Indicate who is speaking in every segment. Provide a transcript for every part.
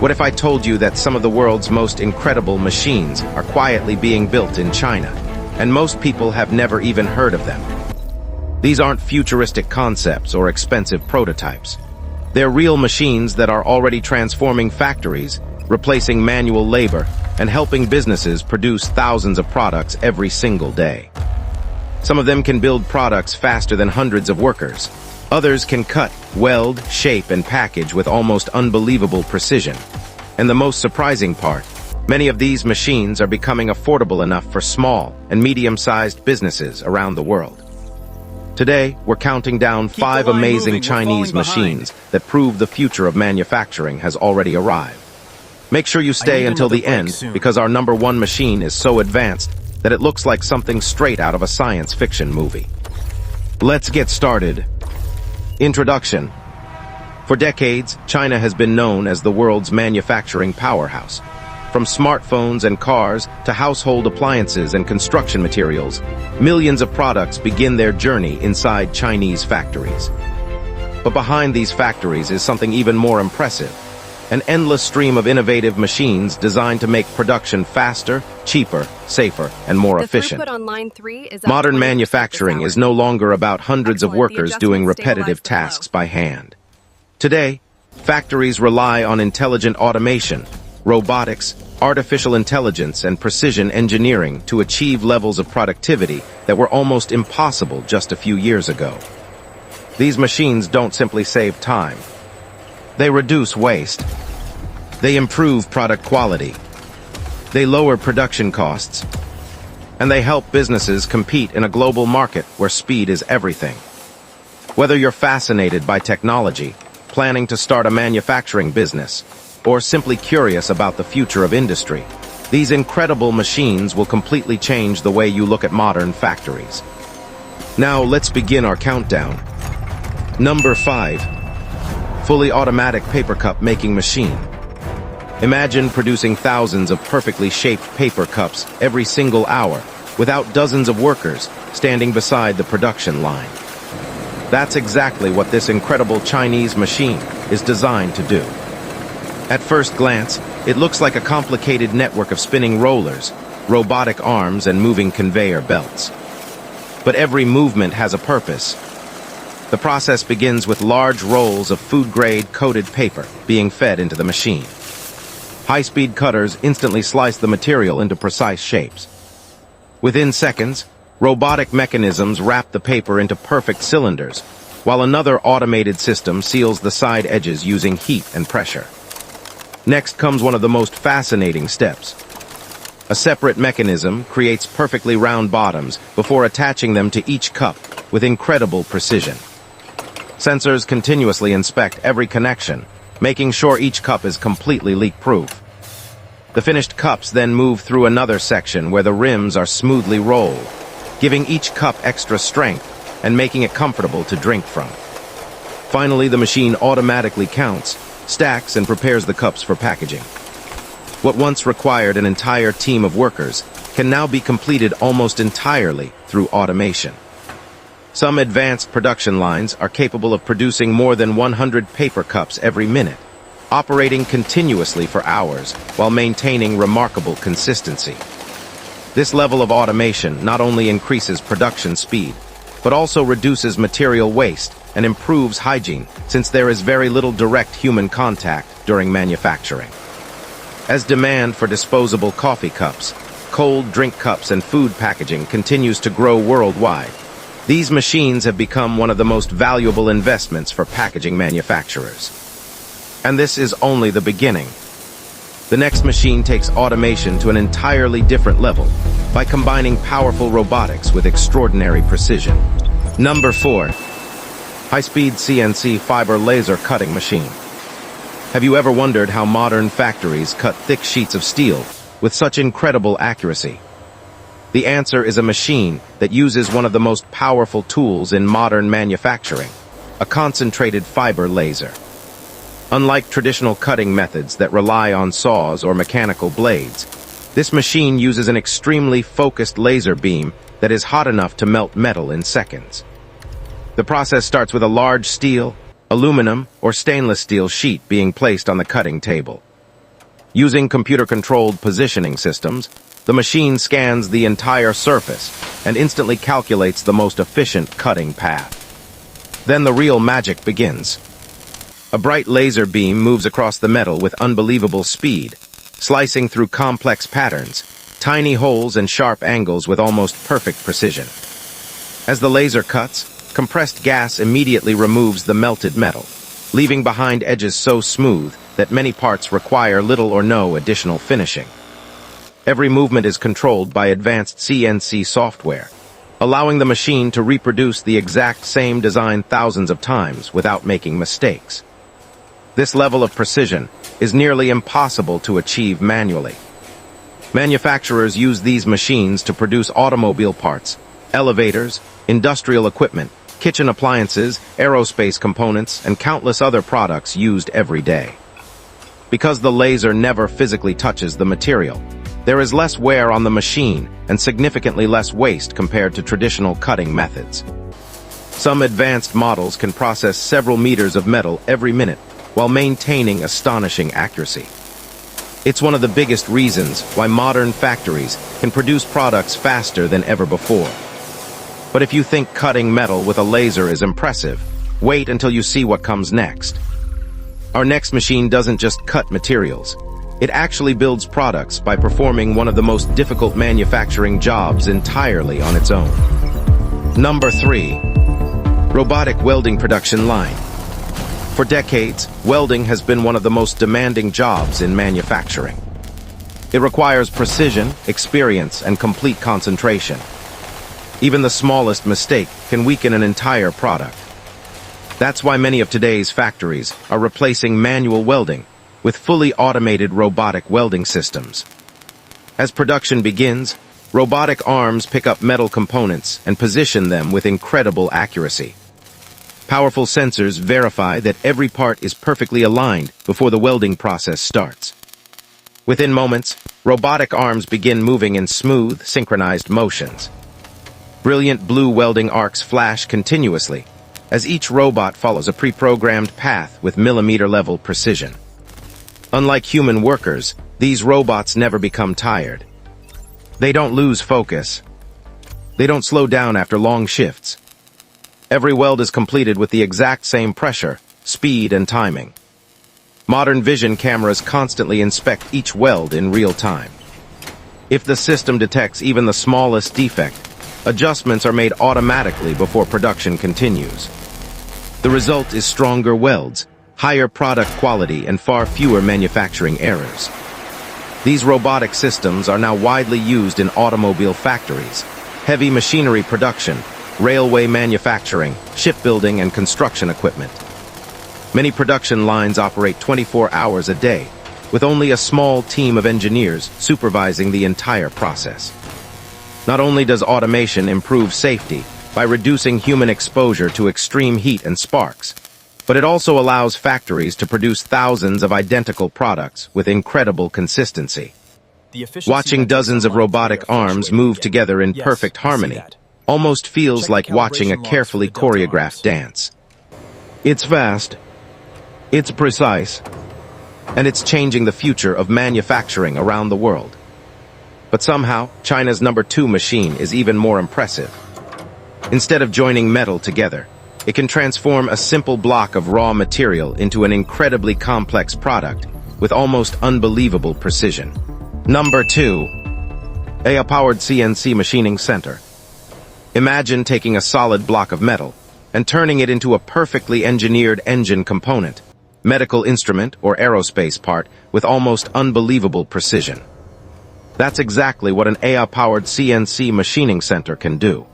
Speaker 1: What if I told you that some of the world's most incredible machines are quietly being built in China, and most people have never even heard of them? These aren't futuristic concepts or expensive prototypes. They're real machines that are already transforming factories, replacing manual labor, and helping businesses produce thousands of products every single day. Some of them can build products faster than hundreds of workers. Others can cut, weld, shape, and package with almost unbelievable precision. And the most surprising part, many of these machines are becoming affordable enough for small and medium-sized businesses around the world. Today, we're counting down 5 amazing Chinese machines that prove the future of manufacturing has already arrived. Make sure you stay until the end, because our number 1 machine is so advanced that it looks like something straight out of a science fiction movie. Let's get started. Introduction. For decades, China has been known as the world's manufacturing powerhouse. From smartphones and cars to household appliances and construction materials, millions of products begin their journey inside Chinese factories. But behind these factories is something even more impressive: an endless stream of innovative machines designed to make production faster, cheaper, safer, and more efficient. Modern manufacturing is no longer about hundreds of workers doing repetitive tasks by hand. Today, factories rely on intelligent automation, robotics, artificial intelligence, and precision engineering to achieve levels of productivity that were almost impossible just a few years ago. These machines don't simply save time. They reduce waste. They improve product quality. They lower production costs. And they help businesses compete in a global market where speed is everything. Whether you're fascinated by technology, planning to start a manufacturing business, or simply curious about the future of industry, these incredible machines will completely change the way you look at modern factories. Now let's begin our countdown. Number 5. Fully automatic paper cup making machine. Imagine producing thousands of perfectly shaped paper cups every single hour without dozens of workers standing beside the production line. That's exactly what this incredible Chinese machine is designed to do. At first glance, it looks like a complicated network of spinning rollers, robotic arms, and moving conveyor belts. But every movement has a purpose. The process begins with large rolls of food-grade coated paper being fed into the machine. High-speed cutters instantly slice the material into precise shapes. Within seconds, robotic mechanisms wrap the paper into perfect cylinders, while another automated system seals the side edges using heat and pressure. Next comes one of the most fascinating steps. A separate mechanism creates perfectly round bottoms before attaching them to each cup with incredible precision. Sensors continuously inspect every connection, making sure each cup is completely leak-proof. The finished cups then move through another section where the rims are smoothly rolled, giving each cup extra strength and making it comfortable to drink from. Finally, the machine automatically counts, stacks, and prepares the cups for packaging. What once required an entire team of workers can now be completed almost entirely through automation. Some advanced production lines are capable of producing more than 100 paper cups every minute, operating continuously for hours while maintaining remarkable consistency. This level of automation not only increases production speed, but also reduces material waste and improves hygiene, since there is very little direct human contact during manufacturing. As demand for disposable coffee cups, cold drink cups, and food packaging continues to grow worldwide, these machines have become one of the most valuable investments for packaging manufacturers. And this is only the beginning. The next machine takes automation to an entirely different level by combining powerful robotics with extraordinary precision. Number 4. High-speed CNC fiber laser cutting machine. Have you ever wondered how modern factories cut thick sheets of steel with such incredible accuracy? The answer is a machine that uses one of the most powerful tools in modern manufacturing, a concentrated fiber laser. Unlike traditional cutting methods that rely on saws or mechanical blades, this machine uses an extremely focused laser beam that is hot enough to melt metal in seconds. The process starts with a large steel, aluminum, or stainless steel sheet being placed on the cutting table. Using computer-controlled positioning systems, the machine scans the entire surface and instantly calculates the most efficient cutting path. Then the real magic begins. A bright laser beam moves across the metal with unbelievable speed, slicing through complex patterns, tiny holes and sharp angles with almost perfect precision. As the laser cuts, compressed gas immediately removes the melted metal, leaving behind edges so smooth that many parts require little or no additional finishing. Every movement is controlled by advanced CNC software, allowing the machine to reproduce the exact same design thousands of times without making mistakes. This level of precision is nearly impossible to achieve manually. Manufacturers use these machines to produce automobile parts, elevators, industrial equipment, kitchen appliances, aerospace components, and countless other products used every day. Because the laser never physically touches the material, there is less wear on the machine and significantly less waste compared to traditional cutting methods. Some advanced models can process several meters of metal every minute while maintaining astonishing accuracy. It's one of the biggest reasons why modern factories can produce products faster than ever before. But if you think cutting metal with a laser is impressive, wait until you see what comes next. Our next machine doesn't just cut materials. It actually builds products by performing one of the most difficult manufacturing jobs entirely on its own. Number 3. Robotic welding production line. For decades, welding has been one of the most demanding jobs in manufacturing. It requires precision, experience, and complete concentration. Even the smallest mistake can weaken an entire product. That's why many of today's factories are replacing manual welding with fully automated robotic welding systems. As production begins, robotic arms pick up metal components and position them with incredible accuracy. Powerful sensors verify that every part is perfectly aligned before the welding process starts. Within moments, robotic arms begin moving in smooth, synchronized motions. Brilliant blue welding arcs flash continuously, as each robot follows a pre-programmed path with millimeter-level precision. Unlike human workers, these robots never become tired. They don't lose focus. They don't slow down after long shifts. Every weld is completed with the exact same pressure, speed, and timing. Modern vision cameras constantly inspect each weld in real time. If the system detects even the smallest defect, adjustments are made automatically before production continues. The result is stronger welds, higher product quality, and far fewer manufacturing errors. These robotic systems are now widely used in automobile factories, heavy machinery production, railway manufacturing, shipbuilding, and construction equipment. Many production lines operate 24 hours a day, with only a small team of engineers supervising the entire process. Not only does automation improve safety by reducing human exposure to extreme heat and sparks, but it also allows factories to produce thousands of identical products with incredible consistency. Watching dozens of robotic arms move together in perfect harmony almost feels like watching a carefully choreographed dance. It's fast, it's precise, and it's changing the future of manufacturing around the world. But somehow, China's number 2 machine is even more impressive. Instead of joining metal together, it can transform a simple block of raw material into an incredibly complex product with almost unbelievable precision. Number 2. AI-powered CNC machining center. Imagine taking a solid block of metal and turning it into a perfectly engineered engine component, medical instrument, or aerospace part with almost unbelievable precision. That's exactly what an AI-powered CNC machining center can do.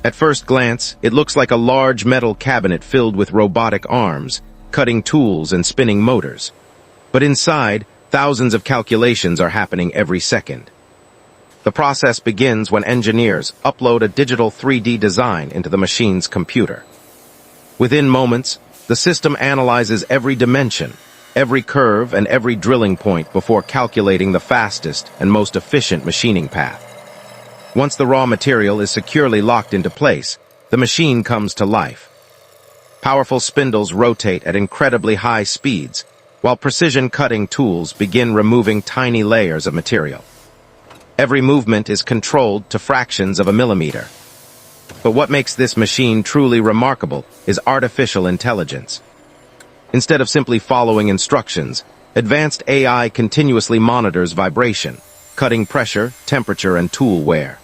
Speaker 1: At first glance, it looks like a large metal cabinet filled with robotic arms, cutting tools and spinning motors. But inside, thousands of calculations are happening every second. The process begins when engineers upload a digital 3D design into the machine's computer. Within moments, the system analyzes every dimension, every curve, and every drilling point before calculating the fastest and most efficient machining path. Once the raw material is securely locked into place, the machine comes to life. Powerful spindles rotate at incredibly high speeds, while precision cutting tools begin removing tiny layers of material. Every movement is controlled to fractions of a millimeter. But what makes this machine truly remarkable is artificial intelligence. Instead of simply following instructions, advanced AI continuously monitors vibration, cutting pressure, temperature, and tool wear.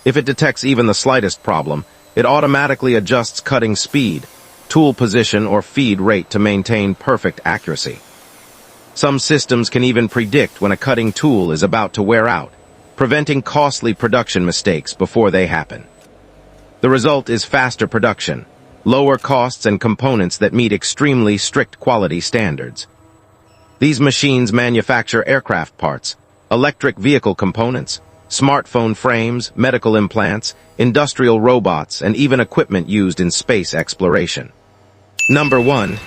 Speaker 1: If it detects even the slightest problem, it automatically adjusts cutting speed, tool position, or feed rate to maintain perfect accuracy. Some systems can even predict when a cutting tool is about to wear out, preventing costly production mistakes before they happen. The result is faster production, lower costs, and components that meet extremely strict quality standards. These machines manufacture aircraft parts, electric vehicle components, smartphone frames, medical implants, industrial robots, and even equipment used in space exploration. Number 1.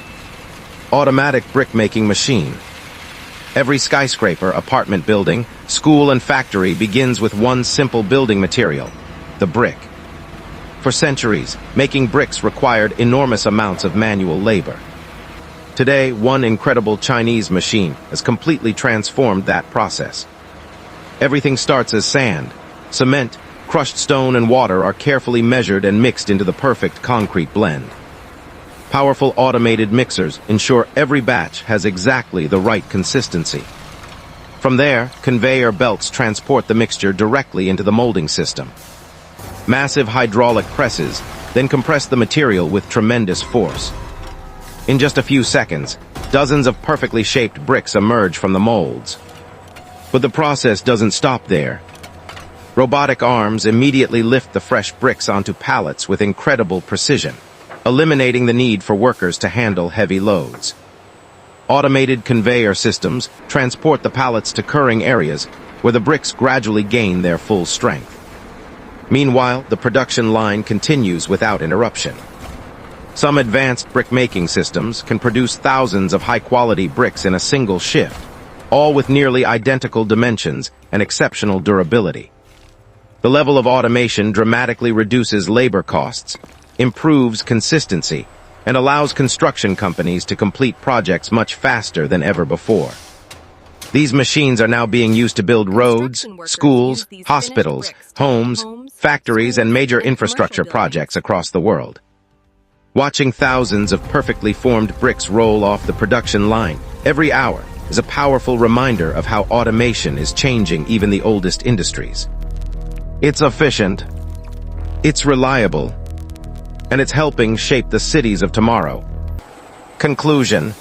Speaker 1: Automatic brick-making machine. Every skyscraper, apartment building, school, and factory begins with one simple building material, the brick. For centuries, making bricks required enormous amounts of manual labor. Today, one incredible Chinese machine has completely transformed that process. Everything starts as sand. Cement, crushed stone, and water are carefully measured and mixed into the perfect concrete blend. Powerful automated mixers ensure every batch has exactly the right consistency. From there, conveyor belts transport the mixture directly into the molding system. Massive hydraulic presses then compress the material with tremendous force. In just a few seconds, dozens of perfectly shaped bricks emerge from the molds. But the process doesn't stop there. Robotic arms immediately lift the fresh bricks onto pallets with incredible precision, eliminating the need for workers to handle heavy loads. Automated conveyor systems transport the pallets to curing areas where the bricks gradually gain their full strength. Meanwhile, the production line continues without interruption. Some advanced brick-making systems can produce thousands of high-quality bricks in a single shift, all with nearly identical dimensions and exceptional durability. The level of automation dramatically reduces labor costs, improves consistency, and allows construction companies to complete projects much faster than ever before. These machines are now being used to build roads, schools, hospitals, homes, factories, and major infrastructure projects across the world. Watching thousands of perfectly formed bricks roll off the production line every hour is a powerful reminder of how automation is changing even the oldest industries. It's efficient, it's reliable, and it's helping shape the cities of tomorrow. Conclusion.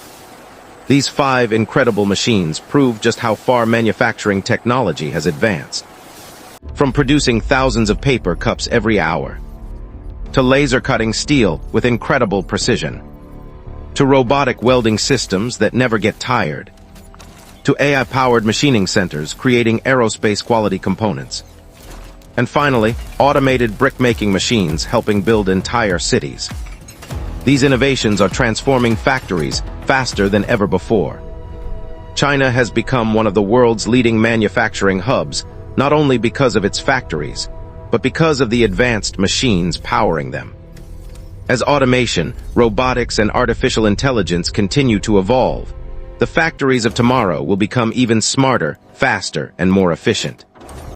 Speaker 1: These 5 incredible machines prove just how far manufacturing technology has advanced. From producing thousands of paper cups every hour, to laser cutting steel with incredible precision, to robotic welding systems that never get tired, to AI-powered machining centers creating aerospace-quality components, and finally, automated brick-making machines helping build entire cities. These innovations are transforming factories faster than ever before. China has become one of the world's leading manufacturing hubs, not only because of its factories, but because of the advanced machines powering them. As automation, robotics, and artificial intelligence continue to evolve, the factories of tomorrow will become even smarter, faster, and more efficient.